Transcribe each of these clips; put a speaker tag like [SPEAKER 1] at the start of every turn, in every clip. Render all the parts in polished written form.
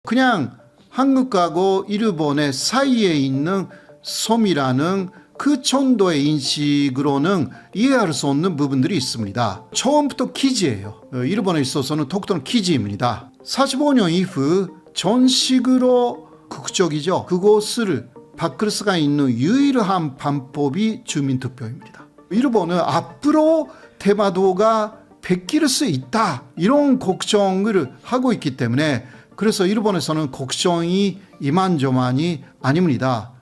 [SPEAKER 1] 그냥 한국하고 일본의 사이에 있는 섬이라는 그 정도의 인식으로는 이해할 수 없는 부분들이 있습니다. 처음부터 기지예요. 일본에 있어서는 독도는 기지입니다. 45년 이후 전식으로 극적이죠. 그곳을 바꿀 수가 있는 유일한 방법이 주민투표입니다. 일본은 앞으로 대마도가 베낄 수 있다 이런 걱정을 하고 있기 때문에 그래서 일본에서는 걱정이 이만저만이 아닙니다.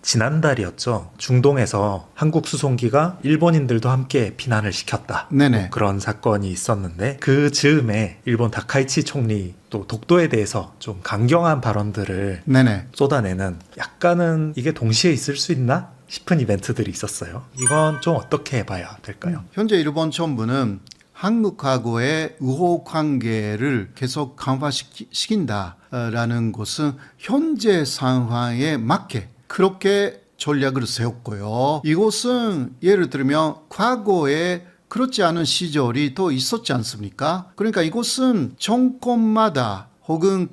[SPEAKER 2] 지난달이었죠. 중동에서 한국 수송기가 일본인들도 함께 피난을 시켰다.
[SPEAKER 1] 네네.
[SPEAKER 2] 그런 사건이 있었는데 그 즈음에 일본 다카이치 총리 또 독도에 대해서 좀 강경한 발언들을
[SPEAKER 1] 네네.
[SPEAKER 2] 쏟아내는 약간은 이게 동시에 있을 수 있나 싶은 이벤트들이 있었어요. 이건 좀 어떻게 봐야 될까요?
[SPEAKER 1] 현재 일본 정부는 한국하고의 우호 관계를 계속 강화시킨다라는 것은 현재 상황에 맞게 그렇게 전략을 세웠고요. 이것은 예를 들면 과거에 그렇지 않은 시절이 또 있었지 않습니까? 그러니까 이것은 정권마다 혹은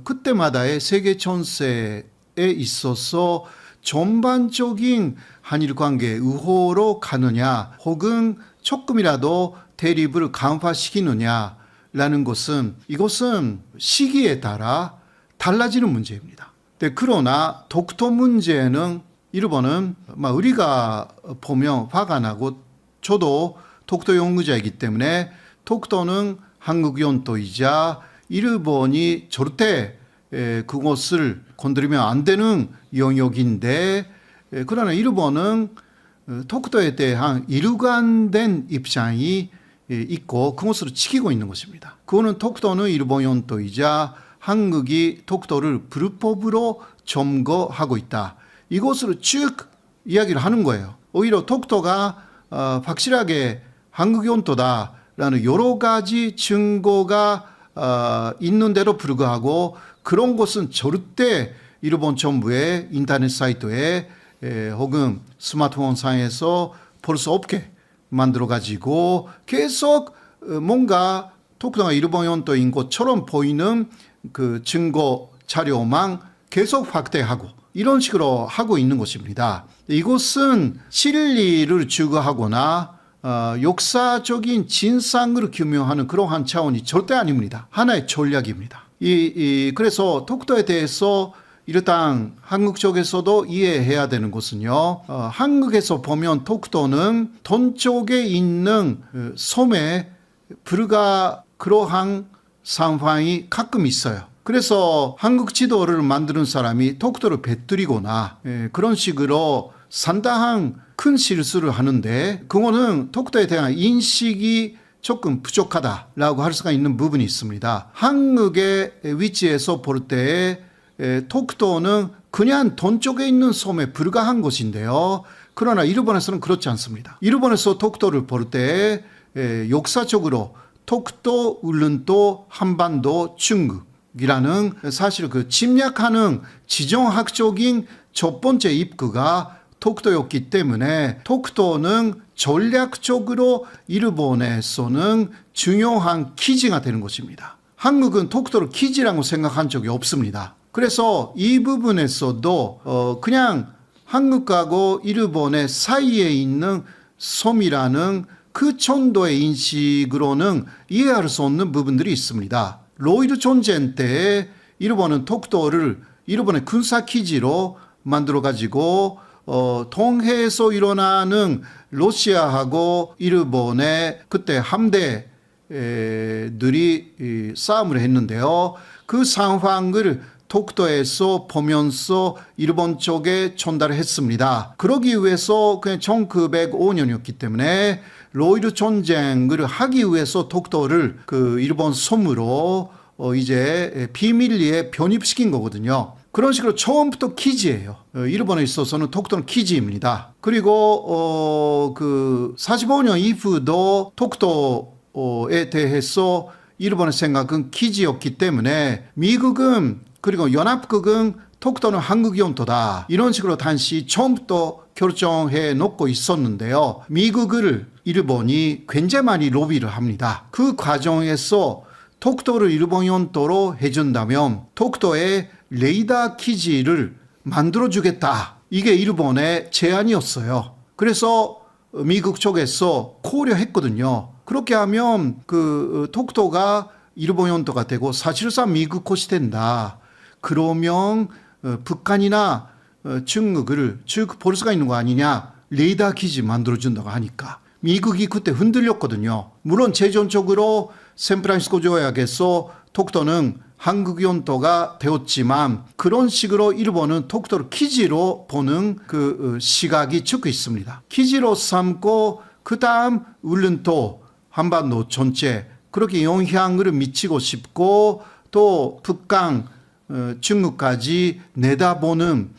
[SPEAKER 1] 그때마다의 세계 전세에 있어서 전반적인 한일 관계 우호로 가느냐 혹은 조금이라도 대립을 강화시키느냐라는 것은 이것은 시기에 따라 달라지는 문제입니다. 그러나 독도 문제는 일본은 우리가 보면 화가 나고 저도 독도 연구자이기 때문에 독도는 한국 영토이자 일본이 절대 그것을 건드리면 안 되는 영역인데 그러나 일본은 독도에 대한 일관된 입장이 있고 그것으로 지키고 있는 것입니다. 그거는 독도는 일본 영토이자 한국이 독도를 불법으로 점거하고 있다. 이것으로 쭉 이야기를 하는 거예요. 오히려 독도가 확실하게 한국 영토다라는 여러 가지 증거가 있는데도 불구하고 그런 것은 절대 일본 정부의 인터넷 사이트에 혹은 스마트폰 상에서 볼 수 없게 만들어가지고 계속 뭔가 독도가 일본 영토인 것처럼 보이는 그 증거 자료만 계속 확대하고 이런 식으로 하고 있는 것입니다. 이것은 진리를 추구하거나 역사적인 진상을 규명하는 그러한 차원이 절대 아닙니다. 하나의 전략입니다. 그래서 독도에 대해서 일단 한국 쪽에서도 이해해야 되는 것은요. 한국에서 보면 독도는 동쪽에 있는 섬에 불과 그러한 상황이 가끔 있어요. 그래서 한국 지도를 만드는 사람이 독도를 배뜨리거나 그런 식으로 상당한 큰 실수를 하는데 그거는 독도에 대한 인식이 조금 부족하다라고 할 수가 있는 부분이 있습니다. 한국의 위치에서 볼 때 독도는 그냥 동쪽에 있는 섬에 불과한 것인데요. 그러나 일본에서는 그렇지 않습니다. 일본에서 독도를 볼 때 역사적으로 독도, 울릉도, 한반도, 중국이라는 사실 그 침략하는 지정학적인 첫 번째 입구가 독도였기 때문에 독도는 전략적으로 일본에서는 중요한 기지가 되는 것입니다. 한국은 독도를 기지라고 생각한 적이 없습니다. 그래서 이 부분에서도 그냥 한국하고 일본의 사이에 있는 섬이라는 그 정도의 인식으로는 이해할 수 없는 부분들이 있습니다. 로이드 전쟁 때 일본은 독도를 일본의 군사기지로 만들어가지고 동해에서 일어나는 러시아하고 일본의 그때 함대들이 싸움을 했는데요. 그 상황을 독도에서 보면서 일본 쪽에 전달을 했습니다. 그러기 위해서 그냥 1905년이었기 때문에 로이드 전쟁을 하기 위해서 독도를 그 일본 섬으로 이제 비밀리에 편입시킨 거거든요. 그런 식으로 처음부터 기지예요. 일본에 있어서는 독도는 기지입니다. 그리고 그 45년 이후도 독도에 대해서 일본의 생각은 기지였기 때문에 미국은 그리고 연합국은 독도는 한국 영토다 이런 식으로 당시 처음부터 결정해 놓고 있었는데요. 미국을 일본이 굉장히 많이 로비를 합니다. 그 과정에서 독도를 일본 영토로 해준다면 독도에 레이더 기지를 만들어주겠다. 이게 일본의 제안이었어요. 그래서 미국 쪽에서 고려했거든요. 그렇게 하면 그 독도가 일본 영토가 되고 사실상 미국 곳이 된다. 그러면 북한이나 중국을 쭉 볼 수가 있는 거 아니냐. 레이더 기지 만들어준다고 하니까. 미국이 그때 흔들렸거든요. 물론 재정적으로 샌프란시스코 조약에서 독도는 한국 영토가 되었지만 그런 식으로 일본은 독도를 기지로 보는 그 시각이 적혀 있습니다. 기지로 삼고 그 다음 울릉도 한반도 전체 그렇게 영향을 미치고 싶고 또 북강 중국까지 내다보는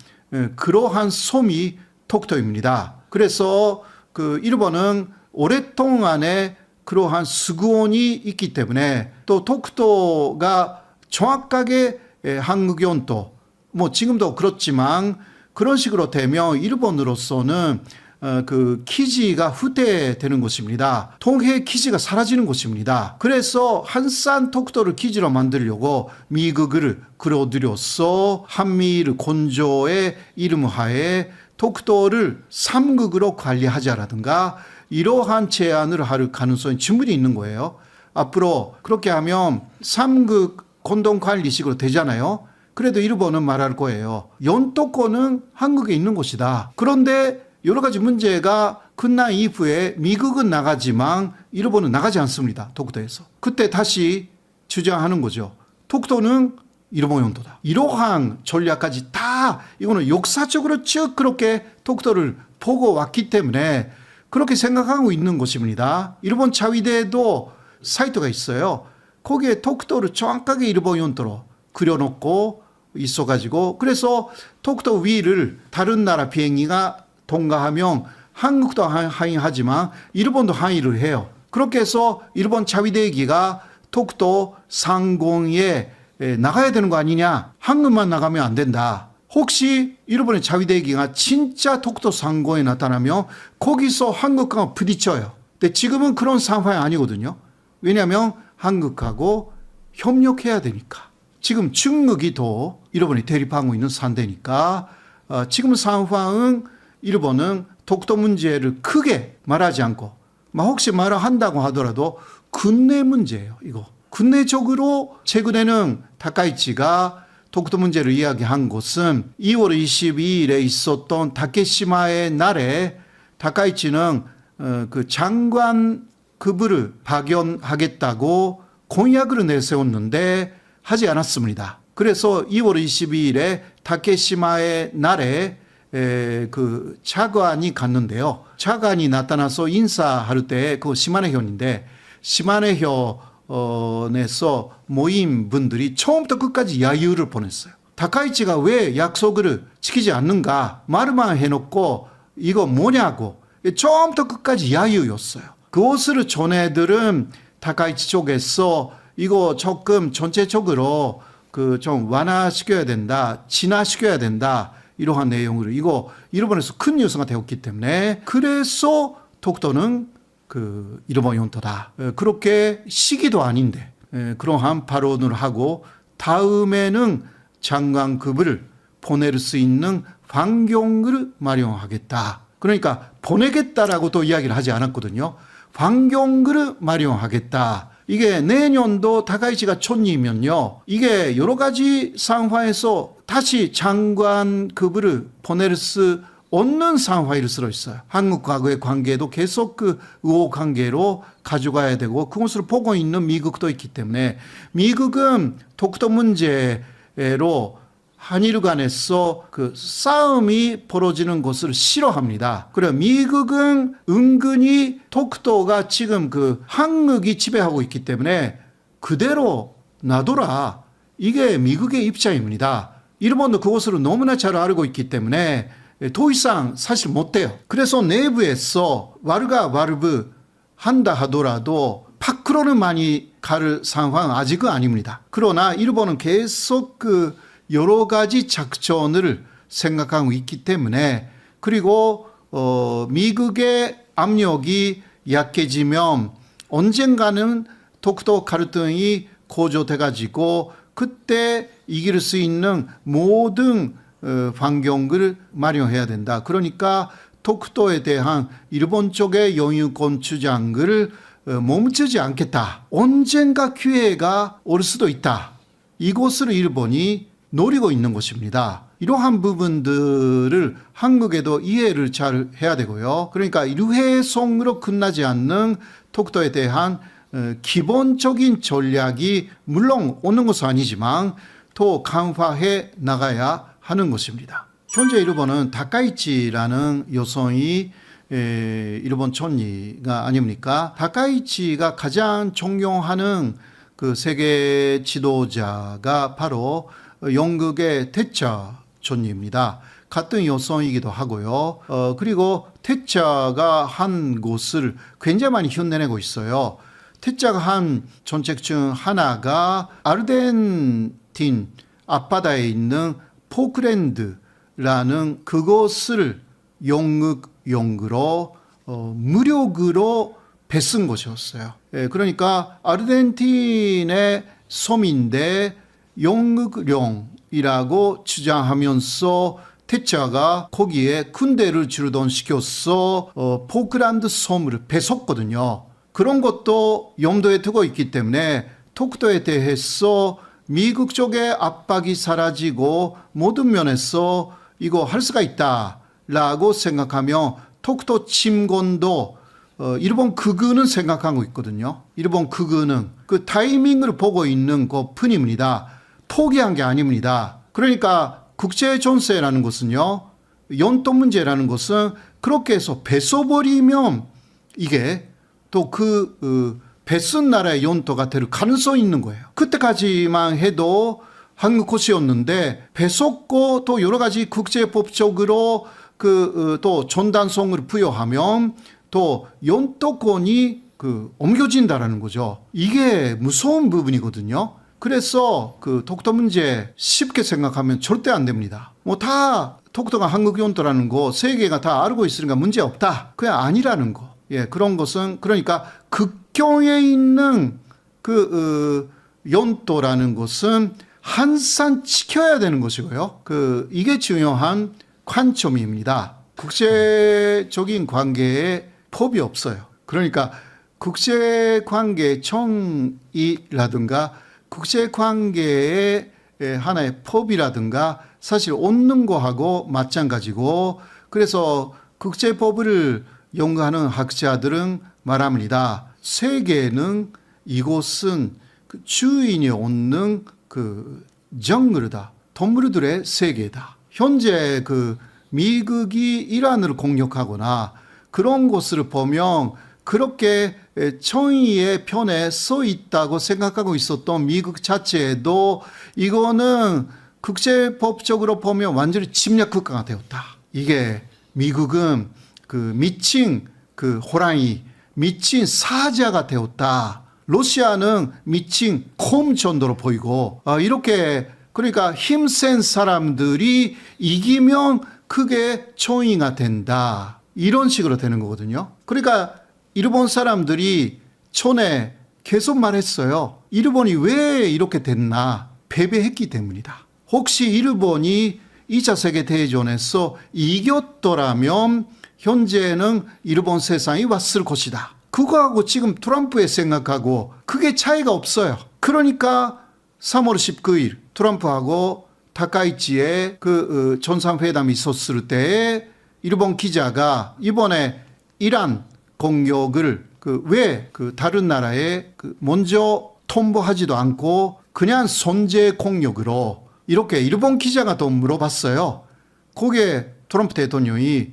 [SPEAKER 1] 그러한 섬이 독도입니다. 그래서 그 일본은 오랫동안에 그러한 수구원이 있기 때문에 또 독도가 정확하게 한국 영토 뭐 지금도 그렇지만 그런 식으로 되면 일본으로서는 그 기지가 후퇴되는 곳입니다. 통해 기지가 사라지는 곳입니다. 그래서 한산 독도를 기지로 만들려고 미국을 끌어들여서 한미일 건조의 이름하에 독도를 삼국으로 관리하자라든가 이러한 제안을 할 가능성이 충분히 있는 거예요. 앞으로 그렇게 하면 삼국 공동관리식으로 되잖아요. 그래도 일본은 말할 거예요. 영토권은 한국에 있는 곳이다. 그런데 여러 가지 문제가 끝난 이후에 미국은 나가지만 일본은 나가지 않습니다. 독도에서. 그때 다시 주장하는 거죠. 독도는 일본 영토다. 이러한 전략까지 다 이거는 역사적으로 쭉 그렇게 독도를 보고 왔기 때문에 그렇게 생각하고 있는 것입니다. 일본 자위대에도 사이트가 있어요. 거기에 독도를 정확하게 일본 영토로 그려놓고 있어가지고 그래서 독도 위를 다른 나라 비행기가 통과하면 한국도 항의하지만 일본도 항의를 해요. 그렇게 해서 일본 자위대기가 독도 상공에 나가야 되는 거 아니냐. 한국만 나가면 안 된다. 혹시 일본의 자위대기가 진짜 독도 상공에 나타나면 거기서 한국과 부딪혀요. 근데 지금은 그런 상황이 아니거든요. 왜냐하면 한국하고 협력해야 되니까. 지금 중국이 더 일본이 대립하고 있는 상태니까 지금 상황은 일본은 독도 문제를 크게 말하지 않고 혹시 말을 한다고 하더라도 군내 문제예요. 이거. 군내적으로 최근에는 다카이치가 독도 문제를 이야기한 것은 2월 22일에 있었던 다케시마의 날에 다카이치는 그 장관급을 파견하겠다고 공약을 내세웠는데 하지 않았습니다. 그래서 2월 22일에 다케시마의 날에 그 차관이 갔는데요. 차관이 나타나서 인사할 때 그 시마네현인데 시마네현에서 모임 분들이 처음부터 끝까지 야유를 보냈어요. 다카이치가 왜 약속을 지키지 않는가 말만 해놓고 이거 뭐냐고 처음부터 끝까지 야유였어요. 그것을 전해들은 다카이치 쪽에서 이거 조금 전체적으로 그 좀 완화시켜야 된다, 진화시켜야 된다. 이러한 내용으로 이거 일본에서 큰 뉴스가 되었기 때문에 그래서 독도는 그 일본 영토다. 그렇게 시기도 아닌데 그러한 발언을 하고 다음에는 장관급을 보낼 수 있는 환경을 마련하겠다. 그러니까 보내겠다라고 또 이야기를 하지 않았거든요. 환경을 마련하겠다. 이게 내년도 다카이치가 촌이면요. 이게 여러 가지 상황에서 다시 장관급을 보낼 수 없는 상황일 수도 있어요. 한국과의 관계도 계속 그 우호 관계로 가져가야 되고 그것을 보고 있는 미국도 있기 때문에 미국은 독도 문제로 한일 간에서 그 싸움이 벌어지는 것을 싫어합니다. 그래 미국은 은근히 독도가 지금 그 한국이 지배하고 있기 때문에 그대로 놔둬라. 이게 미국의 입장입니다. 일본도 그것을 너무나 잘 알고 있기 때문에 더 이상 사실 못 돼요. 그래서 내부에서 왈가왈부 한다 하더라도 밖으로는 많이 갈 상황 아직은 아닙니다. 그러나 일본은 계속 그 여러 가지 작전을 생각하고 있기 때문에 그리고 미국의 압력이 약해지면 언젠가는 독도 갈등이 고조돼 가지고 그때 이길 수 있는 모든 환경을 마련해야 된다. 그러니까 독도에 대한 일본 쪽의 영유권 주장을 멈추지 않겠다. 언젠가 기회가 올 수도 있다. 이것을 일본이 노리고 있는 것입니다. 이러한 부분들을 한국에도 이해를 잘 해야 되고요. 그러니까 일회성으로 끝나지 않는 독도에 대한 기본적인 전략이 물론 오는 것은 아니지만 더 강화해 나가야 하는 것입니다. 현재 일본은 다카이치라는 여성이 일본 총리가 아닙니까? 다카이치가 가장 존경하는 그 세계 지도자가 바로 영국의 태처 총리입니다. 같은 여성이기도 하고요. 그리고 태처가 한 곳을 굉장히 많이 흉내내고 있어요. 태처가 한 정책 중 하나가 아르헨틴 앞바다에 있는 포클랜드라는 그것을 영국으로 무력으로 뺏은 것이었어요. 그러니까 아르헨틴의 섬인데 영국령이라고 주장하면서 태처가 거기에 군대를 주둔시켜서 포클랜드 섬을 뺏었거든요. 그런 것도 염두에 두고 있기 때문에 독도에 대해서 미국 쪽의 압박이 사라지고 모든 면에서 이거 할 수가 있다라고 생각하며 독도 침공도 일본 극우는 생각하고 있거든요. 일본 극우는 그 타이밍을 보고 있는 것 뿐입니다. 포기한 게 아닙니다. 그러니까 국제 전세라는 것은요, 연도 문제라는 것은 그렇게 해서 뺏어버리면 이게 또 뺏은 나라의 연도가 될 가능성이 있는 거예요. 그때까지만 해도 한국 것이었는데 뺏었고 또 여러 가지 국제법적으로 또 전단성을 부여하면 또 연도권이 옮겨진다라는 거죠. 이게 무서운 부분이거든요. 그래서 독도 문제 쉽게 생각하면 절대 안 됩니다. 뭐 다 독도가 한국 연도라는 거 세계가 다 알고 있으니까 문제 없다. 그게 아니라는 거. 예, 그런 것은 그러니까 극경에 있는 연도라는 것은 항상 지켜야 되는 것이고요. 이게 중요한 관점입니다. 국제적인 관계에 법이 없어요. 그러니까 국제관계 정의라든가 국제관계의 하나의 법이라든가 사실 없는 거하고 마찬가지고, 그래서 국제법을 연구하는 학자들은 말합니다. 세계는 이곳은 주인이 없는 정글이다. 동물들의 세계다. 현재 미국이 이란을 공격하거나 그런 것을 보면 그렇게 정의의 편에 서 있다고 생각하고 있었던 미국 자체도 이거는 국제법적으로 보면 완전히 침략 국가가 되었다. 이게 미국은 미친 호랑이, 미친 사자가 되었다. 러시아는 미친 곰 정도로 보이고 이렇게 그러니까 힘센 사람들이 이기면 그게 정의가 된다. 이런 식으로 되는 거거든요. 그러니까 일본 사람들이 전에 계속 말했어요. 일본이 왜 이렇게 됐나? 패배했기 때문이다. 혹시 일본이 2차 세계대전에서 이겼더라면 현재는 일본 세상이 왔을 것이다. 그거하고 지금 트럼프의 생각하고 그게 차이가 없어요. 그러니까 3월 19일 트럼프하고 다카이치의 정상회담이 있었을 때에 일본 기자가 이번에 이란 공격을 왜 다른 나라에 먼저 통보하지도 않고 그냥 선제 공격으로 이렇게 일본 기자가 또 물어봤어요. 거기에 트럼프 대통령이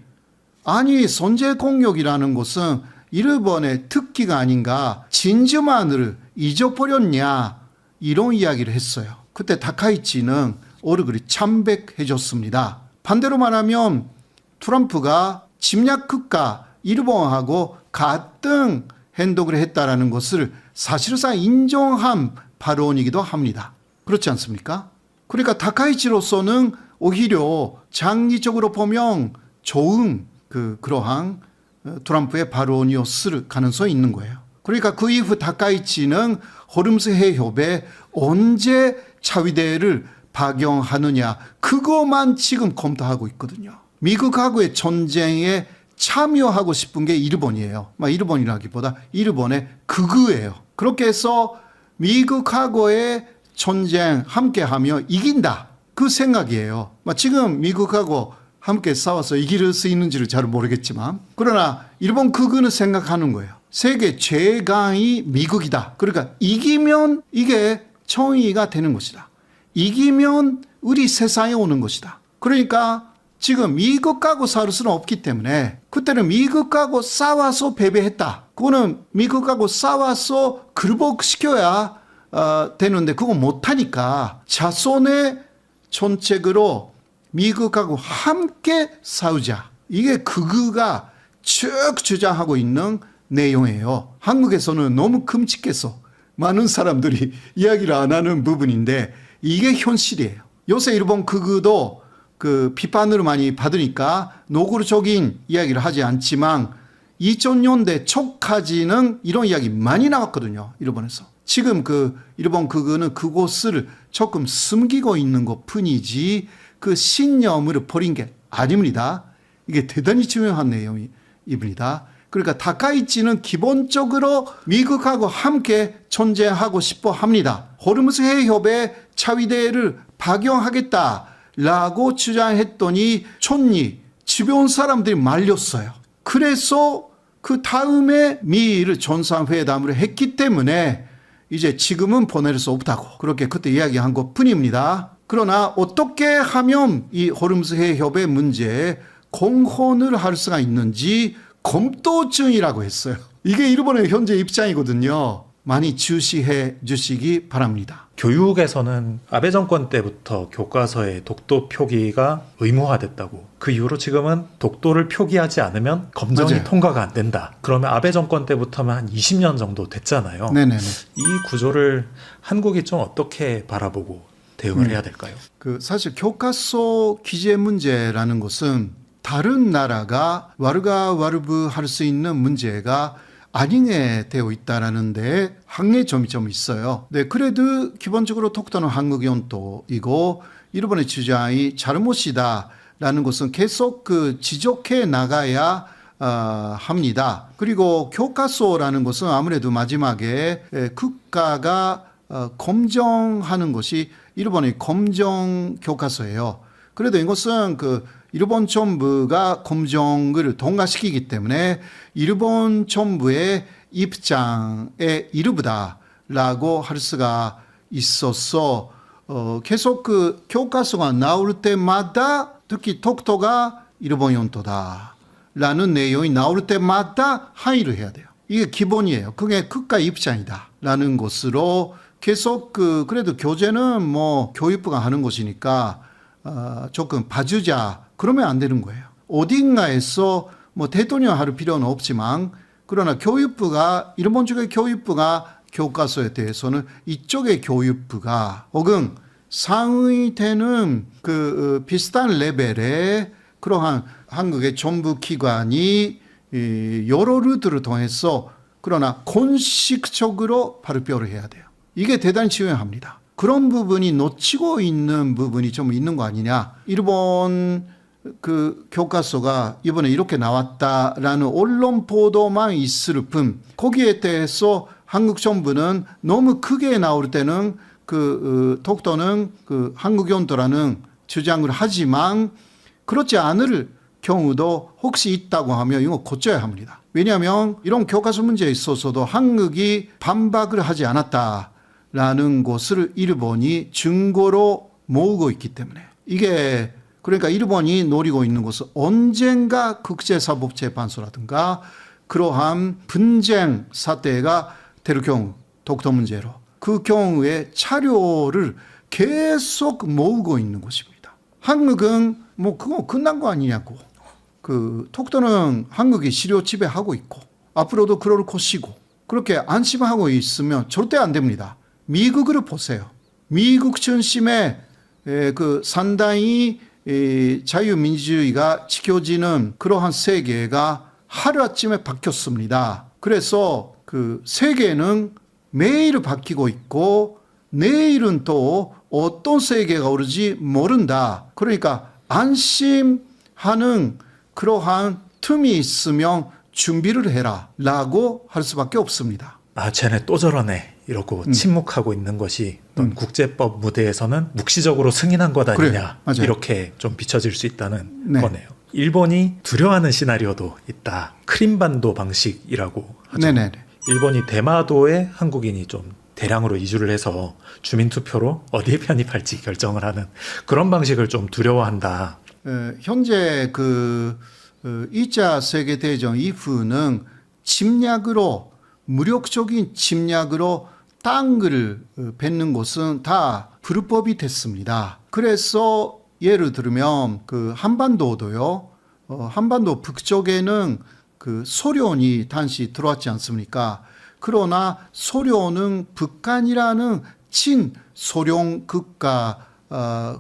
[SPEAKER 1] 아니 선제 공격이라는 것은 일본의 특기가 아닌가, 진주만을 잊어버렸냐, 이런 이야기를 했어요. 그때 다카이치는 얼굴이 참백해졌습니다. 반대로 말하면 트럼프가 침략 국가 일본하고 같은 행동을 했다라는 것을 사실상 인정한 발언이기도 합니다. 그렇지 않습니까? 그러니까 다카이치로서는 오히려 장기적으로 보면 좋은 그러한 트럼프의 발언이었을 가능성이 있는 거예요. 그러니까 그 이후 다카이치는 호르무즈 해협에 언제 차위대를 파견하느냐 그것만 지금 검토하고 있거든요. 미국하고의 전쟁에 참여하고 싶은 게 일본이에요. 일본이라기보다 일본의 극우예요. 그렇게 해서 미국하고의 전쟁 함께하며 이긴다. 그 생각이에요. 지금 미국하고 함께 싸워서 이길 수 있는지를 잘 모르겠지만 그러나 일본 극우는 생각하는 거예요. 세계 최강이 미국이다. 그러니까 이기면 이게 정의가 되는 것이다. 이기면 우리 세상에 오는 것이다. 그러니까 지금 미국하고 싸울 수는 없기 때문에 그때는 미국하고 싸워서 패배했다. 그거는 미국하고 싸워서 굴복시켜야 되는데 그거 못하니까 자손의 정책으로 미국하고 함께 싸우자. 이게 극우가 쭉 주장하고 있는 내용이에요. 한국에서는 너무 끔찍해서 많은 사람들이 이야기를 안 하는 부분인데 이게 현실이에요. 요새 일본 극우도 비판을 많이 받으니까 노골적인 이야기를 하지 않지만 2000년대 초까지는 이런 이야기 많이 나왔거든요. 일본에서. 지금 일본 극우는 그곳을 조금 숨기고 있는 것 뿐이지 그 신념을 버린 게 아닙니다. 이게 대단히 중요한 내용입니다. 그러니까 다카이치는 기본적으로 미국하고 함께 전쟁하고 싶어 합니다. 호르무즈 해협에 차위대를 파견하겠다라고 주장했더니 촌리 주변 사람들이 말렸어요. 그래서 그 다음에 미일 정상회담을 했기 때문에 이제 지금은 보낼 수 없다고 그렇게 그때 이야기한 것 뿐입니다. 그러나 어떻게 하면 이 호르무즈 해협의 문제에 공헌을 할 수가 있는지 검토 중이라고 했어요. 이게 일본의 현재 입장이거든요. 많이 주시해 주시기 바랍니다.
[SPEAKER 2] 교육에서는 아베 정권 때부터 교과서에 독도 표기가 의무화됐다고. 그 이후로 지금은 독도를 표기하지 않으면 검정이
[SPEAKER 1] 맞아요.
[SPEAKER 2] 통과가 안 된다. 그러면 아베 정권 때부터면 한 20년 정도 됐잖아요.
[SPEAKER 1] 네네네.
[SPEAKER 2] 이 구조를 한국이 좀 어떻게 바라보고 대응을 해야 될까요?
[SPEAKER 1] 사실 교과서 기재 문제라는 것은 다른 나라가 왈가왈부 할 수 있는 문제가 아니게 되어 있다라는 데 항의점이 좀 있어요. 네, 그래도 기본적으로 독도는 한국 영토이고 일본의 주장이 잘못이다라는 것은 계속 지적해 나가야 합니다. 그리고 교과서라는 것은 아무래도 마지막에 국가가 검정하는 것이 일본의 검정 교과서예요. 그래도 이것은 일본 정부가 검정을 통과시키기 때문에 일본 정부의 입장의 일부다라고 할 수가 있어서 계속 교과서가 나올 때마다 특히 독도가 일본 영토다라는 내용이 나올 때마다 항의를 해야 돼요. 이게 기본이에요. 그게 국가 입장이다라는 것으로 계속 그래도 교재는 교육부가 하는 것이니까 조금 봐주자. 그러면 안 되는 거예요. 어딘가에서 대통령 할 필요는 없지만 그러나 교육부가 일본 쪽의 교육부가 교과서에 대해서는 이쪽의 교육부가 혹은 상의되는 비슷한 레벨의 그러한 한국의 정부 기관이 여러 루트를 통해서 그러나 공식적으로 발표를 해야 돼요. 이게 대단히 중요합니다. 그런 부분이 놓치고 있는 부분이 좀 있는 거 아니냐. 일본 교과서가 이번에 이렇게 나왔다라는 언론 보도만 있을 뿐 거기에 대해서 한국 정부는 너무 크게 나올 때는 독도는 한국 영토라는 주장을 하지만 그렇지 않을 경우도 혹시 있다고 하면 이거 고쳐야 합니다. 왜냐하면 이런 교과서 문제에 있어서도 한국이 반박을 하지 않았다라는 것을 일본이 증거로 모으고 있기 때문에 이게 그러니까 일본이 노리고 있는 것은 언젠가 국제사법재판소라든가 그러한 분쟁 사태가 될 경우 독도 문제로 그 경우에 자료를 계속 모으고 있는 것입니다. 한국은 그거 끝난 거 아니냐고. 독도는 한국이 시료 지배하고 있고 앞으로도 그럴 것이고 그렇게 안심하고 있으면 절대 안 됩니다. 미국을 보세요. 미국 중심의 상당히 이 자유민주주의가 지켜지는 그러한 세계가 하루아침에 바뀌었습니다. 그래서 그 세계는 매일 바뀌고 있고 내일은 또 어떤 세계가 오르지 모른다. 그러니까 안심하는 그러한 틈이 있으면 준비를 해라 라고 할 수밖에 없습니다.
[SPEAKER 2] 아, 쟤네 또 저러네 이러고 침묵하고 있는 것이 어떤 국제법 무대에서는 묵시적으로 승인한 것 아니냐,
[SPEAKER 1] 맞아요.
[SPEAKER 2] 이렇게 좀 비춰질 수 있다는
[SPEAKER 1] 네.
[SPEAKER 2] 거네요. 일본이 두려워하는 시나리오도 있다. 크림반도 방식이라고 하죠.
[SPEAKER 1] 네네.
[SPEAKER 2] 일본이 대마도에 한국인이 좀 대량으로 이주를 해서 주민투표로 어디에 편입할지 결정을 하는 그런 방식을 좀 두려워한다.
[SPEAKER 1] 현재 그 2차 세계대전 이후는 침략으로, 무력적인 침략으로 땅을 뱉는 곳은 다 불법이 됐습니다. 그래서 예를 들면 그 한반도도요. 한반도 북쪽에는 그 소련이 당시 들어왔지 않습니까? 그러나 소련은 북한이라는 친소련 국가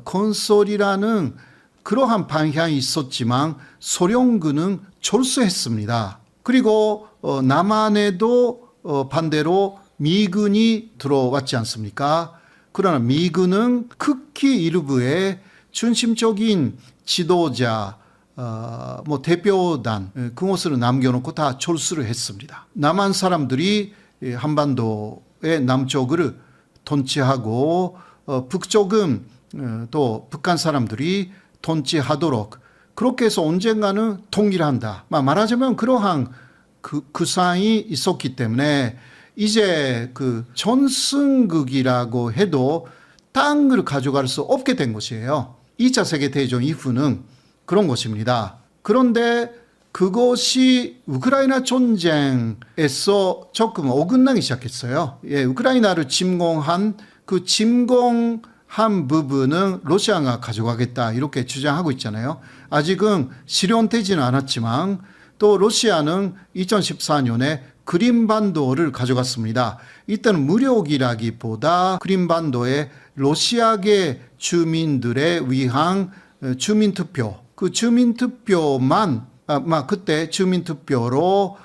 [SPEAKER 1] 건설이라는 그러한 방향이 있었지만 소련군은 졸수했습니다. 그리고 남한에도 반대로 미군이 들어왔지 않습니까? 그러나 미군은 극히 일부의 중심적인 지도자, 뭐 대표단 그것을 남겨놓고 다 졸수를 했습니다. 남한 사람들이 한반도의 남쪽을 통치하고 북쪽은 또 북한 사람들이 통치하도록 그렇게 해서 언젠가는 통일한다. 말하자면 그러한 구상이 있었기 때문에 이제 그 전승국이라고 해도 땅을 가져갈 수 없게 된 것이에요. 2차 세계대전 이후는 그런 것입니다. 그런데 그것이 우크라이나 전쟁에서 조금 어긋나기 시작했어요. 예, 우크라이나를 침공한 그 침공한 부분은 러시아가 가져가겠다 이렇게 주장하고 있잖아요. 아직은 실현되지는 않았지만 또 러시아는 2014년에 크림반도를 가져갔습니다. 이때는 무력이라기보다 크림반도에 러시아계 주민들에 위한 주민투표, 그 주민투표만 그때 주민투표로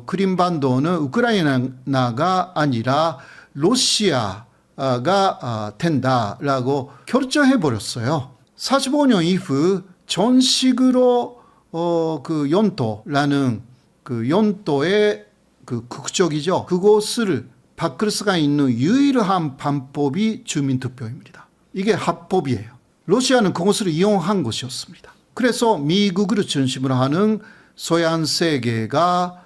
[SPEAKER 1] 크림반도는 우크라이나가 아니라 러시아가 된다라고 결정해 버렸어요. 45년 이후 전식으로 그 연도라는 그 연도의 그 국적이죠. 그곳을 바꿀 수가 있는 유일한 방법이 주민투표입니다. 이게 합법이에요. 러시아는 그것을 이용한 것이었습니다. 그래서 미국을 중심으로 하는 서양 세계가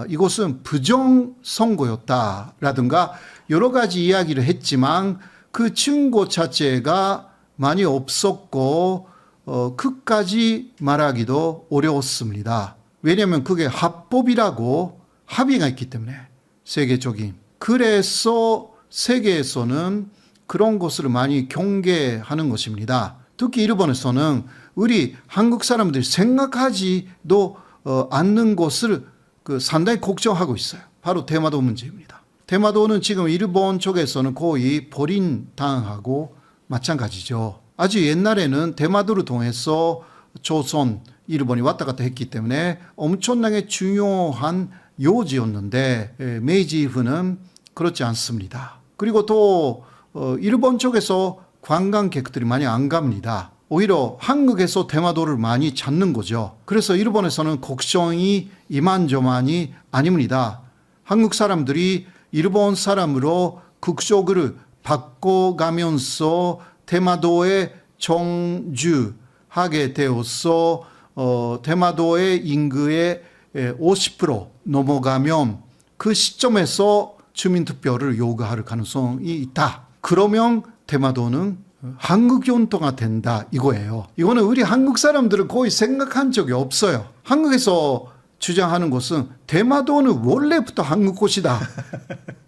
[SPEAKER 1] 이것은 부정선거였다라든가 여러 가지 이야기를 했지만 그 증거 자체가 많이 없었고 끝까지 말하기도 어려웠습니다. 왜냐하면 그게 합법이라고 합의가 있기 때문에 세계적인. 그래서 세계에서는 그런 것을 많이 경계하는 것입니다. 특히 일본에서는 우리 한국 사람들이 생각하지도 않는 것을 상당히 걱정하고 있어요. 바로 대마도 문제입니다. 대마도는 지금 일본 쪽에서는 거의 버림당하고 마찬가지죠. 아주 옛날에는 대마도를 통해서 조선, 일본이 왔다 갔다 했기 때문에 엄청나게 중요한 요지였는데 메이지 이후는 그렇지 않습니다. 그리고 또 일본 쪽에서 관광객들이 많이 안 갑니다. 오히려 한국에서 대마도를 많이 찾는 거죠. 그래서 일본에서는 걱정이 이만저만이 아닙니다. 한국 사람들이 일본 사람으로 국적을 바꿔가면서 대마도에 정주하게 되어서 대마도의 인구의 50% 넘어가면 그 시점에서 주민투표를 요구할 가능성이 있다. 그러면 대마도는 한국 연도가 된다 이거예요. 이거는 우리 한국 사람들은 거의 생각한 적이 없어요. 한국에서 주장하는 것은 대마도는 원래부터 한국 곳이다.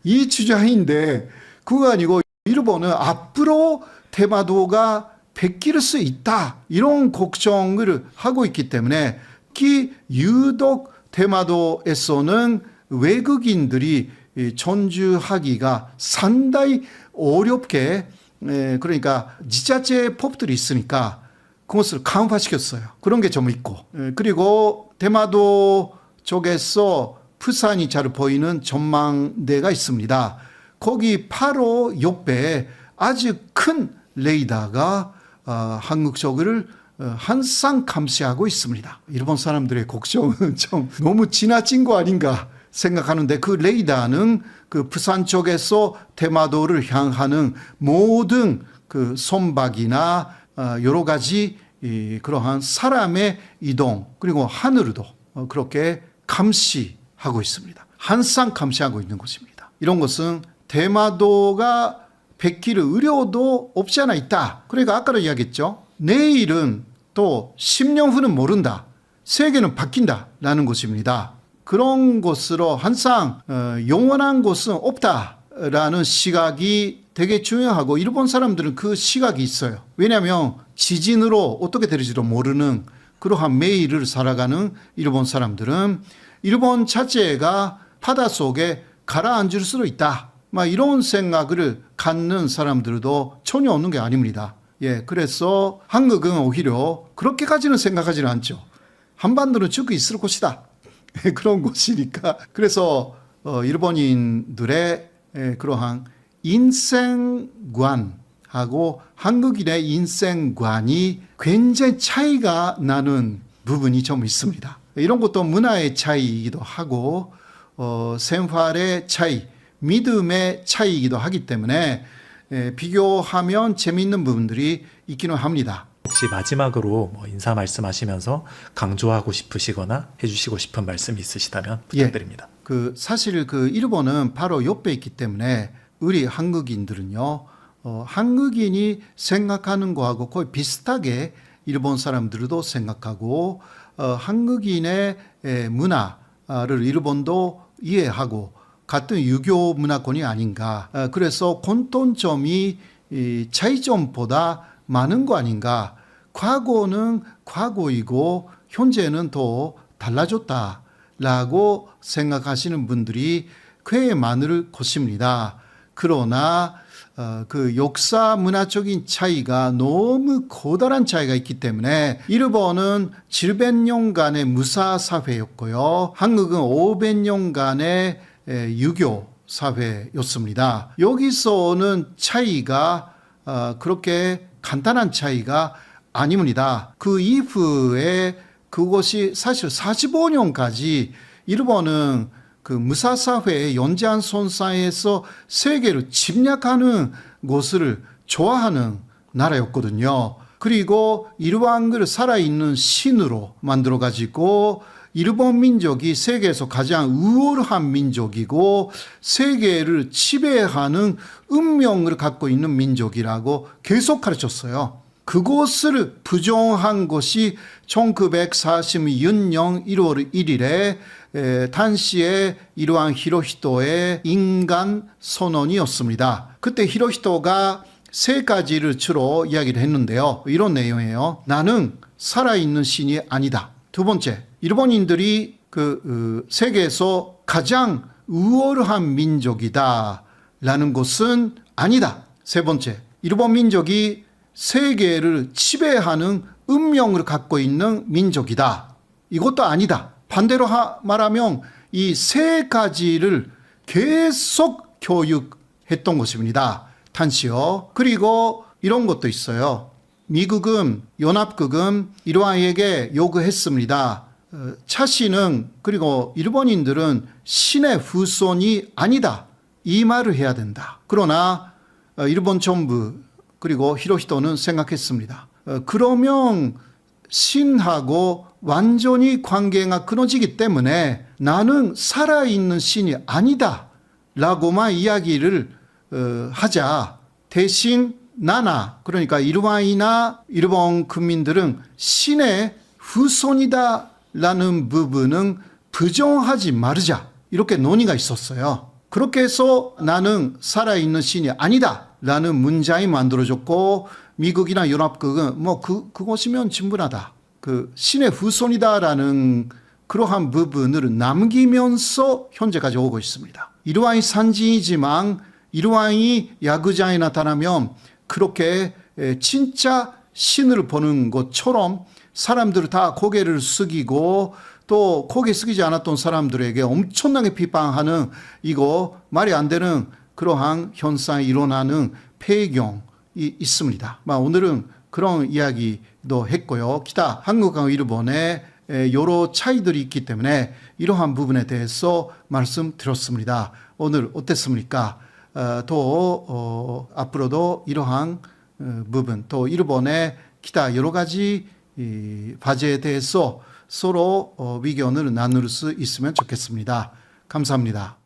[SPEAKER 1] 이 주장인데 그거 아니고 일본은 앞으로 대마도가 베낄 수 있다. 이런 걱정을 하고 있기 때문에 특히 유독 대마도에서는 외국인들이 전주하기가 상당히 어렵게 그러니까 지자체 법들이 있으니까 그것을 강화시켰어요. 그런 게 좀 있고. 그리고 대마도 쪽에서 부산이 잘 보이는 전망대가 있습니다. 거기 바로 옆에 아주 큰 레이더가 한국 쪽을 항상 감시하고 있습니다. 일본 사람들의 걱정은 좀 너무 지나친 거 아닌가 생각하는데, 그 레이더는 그 부산 쪽에서 대마도를 향하는 모든 그 선박이나 여러 가지 그러한 사람의 이동, 그리고 하늘도 그렇게 감시하고 있습니다. 항상 감시하고 있는 것입니다. 이런 것은 대마도가 베낄 의료도 없지 않아 있다. 그러니까 아까도 이야기했죠. 내일은 또 10년 후는 모른다. 세계는 바뀐다. 라는 것입니다. 그런 것으로 항상 영원한 것은 없다라는 시각이 되게 중요하고, 일본 사람들은 그 시각이 있어요. 왜냐하면 지진으로 어떻게 될지도 모르는 그러한 매일을 살아가는 일본 사람들은 일본 자체가 바닷속에 가라앉을 수도 있다. 막 이런 생각을 갖는 사람들도 전혀 없는 게 아닙니다. 예, 그래서 한국은 오히려 그렇게까지는 생각하지는 않죠. 한반도는 쭉 있을 곳이다. 그런 곳이니까. 그래서 일본인들의 그러한 인생관하고 한국인의 인생관이 굉장히 차이가 나는 부분이 좀 있습니다. 이런 것도 문화의 차이이기도 하고 생활의 차이, 믿음의 차이이기도 하기 때문에 비교하면 재미있는 부분들이 있기는 합니다.
[SPEAKER 2] 혹시 마지막으로 인사 말씀하시면서 강조하고 싶으시거나 해주시고 싶은 말씀이 있으시다면 부탁드립니다.
[SPEAKER 1] 사실 일본은 바로 옆에 있기 때문에 우리 한국인들은요, 한국인이 생각하는 거하고 거의 비슷하게 일본 사람들도 생각하고, 한국인의 문화를 일본도 이해하고 같은 유교 문화권이 아닌가. 그래서 공통점이 차이점보다 많은 거 아닌가. 과거는 과거이고 현재는 더 달라졌다라고 생각하시는 분들이 꽤 많을 것입니다. 그러나 그 역사 문화적인 차이가 너무 커다란 차이가 있기 때문에 일본은 700년간의 무사 사회였고요. 한국은 500년간의 유교 사회였습니다. 여기서는 차이가 그렇게 간단한 차이가 아닙니다. 그 이후에 그것이 사실 45년까지 일본은 그 무사사회의 연장선상에서 세계를 침략하는 것을 좋아하는 나라였거든요. 그리고 일왕을 살아있는 신으로 만들어가지고 일본 민족이 세계에서 가장 우월한 민족이고 세계를 지배하는 운명을 갖고 있는 민족이라고 계속 가르쳤어요. 그것을 부정한 것이 1946년 1월 1일에 당시의 일왕 히로히토의 인간 선언이었습니다. 그때 히로히토가 세 가지를 주로 이야기를 했는데요. 이런 내용이에요. 나는 살아있는 신이 아니다. 두 번째, 일본인들이 세계에서 가장 우월한 민족이다 라는 것은 아니다. 세 번째, 일본 민족이 세계를 지배하는 운명을 갖고 있는 민족이다. 이것도 아니다. 반대로 말하면 이 세 가지를 계속 교육했던 것입니다. 단시요. 그리고 이런 것도 있어요. 미국은 연합국은 일왕에게 요구했습니다. 자신은, 그리고 일본인들은 신의 후손이 아니다. 이 말을 해야 된다. 그러나 일본 정부 그리고 히로히토는 생각했습니다. 그러면 신하고 완전히 관계가 끊어지기 때문에 나는 살아있는 신이 아니다 라고만 이야기를 하자. 대신 나나, 그러니까 일왕이나 일본 국민들은 신의 후손이다 라는 부분은 부정하지 말자. 이렇게 논의가 있었어요. 그렇게 해서 나는 살아있는 신이 아니다 라는 문장이 만들어졌고, 미국이나 연합국은 그것이면 충분하다. 신의 후손이다라는 그러한 부분을 남기면서 현재까지 오고 있습니다. 일왕이 산지이지만 일왕이 야구장에 나타나면 그렇게 진짜 신을 보는 것처럼 사람들을 다 고개를 숙이고 또 고개 숙이지 않았던 사람들에게 엄청나게 비판하는 이거 말이 안 되는 그러한 현상이 일어나는 배경이 있습니다. 오늘은 그런 이야기도 했고요. 기타 한국하고 일본의 여러 차이들이 있기 때문에 이러한 부분에 대해서 말씀드렸습니다. 오늘 어땠습니까? 또 앞으로도 이러한 부분 또 일본의 기타 여러 가지 과제에 대해서 서로 의견을 나눌 수 있으면 좋겠습니다. 감사합니다.